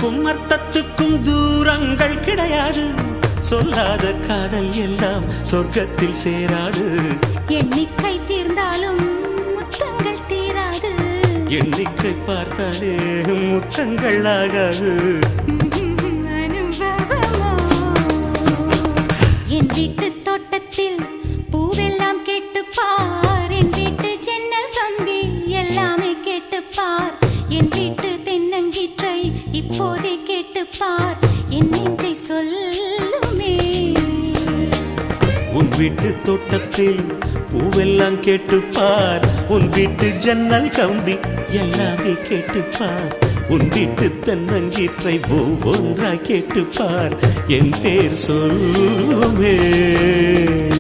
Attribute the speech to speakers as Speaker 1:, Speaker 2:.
Speaker 1: அர்த்தத்துக்கும் அர்த்தத்துக்கும் தூரங்கள் கிடையாது. சொல்லாத காதல் எல்லாம் சொர்க்கத்தில் சேராது.
Speaker 2: எண்ணிக்கை தீர்ந்தாலும் முத்தங்கள் தீராது.
Speaker 1: எண்ணிக்கை பார்த்தாலே முத்தங்கள் ஆகாது.
Speaker 2: என் வீட்டு தோட்டத்தில் பூவெல்லாம் கேட்டுப்பார். என் வீட்டு ஜன்னல் கம்பி எல்லாமே கேட்டுப்பார். என் வீட்டு தென்னங்கீற்றை இப்போதே கேட்டுப்பார். என் நெஞ்சை சொல்லுமே.
Speaker 1: உன் வீட்டு தோட்டத்தில் பூவெல்லாம் கேட்டுப்பார். உன் வீட்டு ஜன்னல் கம்பி எல்லாமே கேட்டுப்பார். உன் வீட்டு தென்னங்கீற்றை ஒவ்வொன்றா கேட்டுப்பார். என் பேர் சொல்லுமே.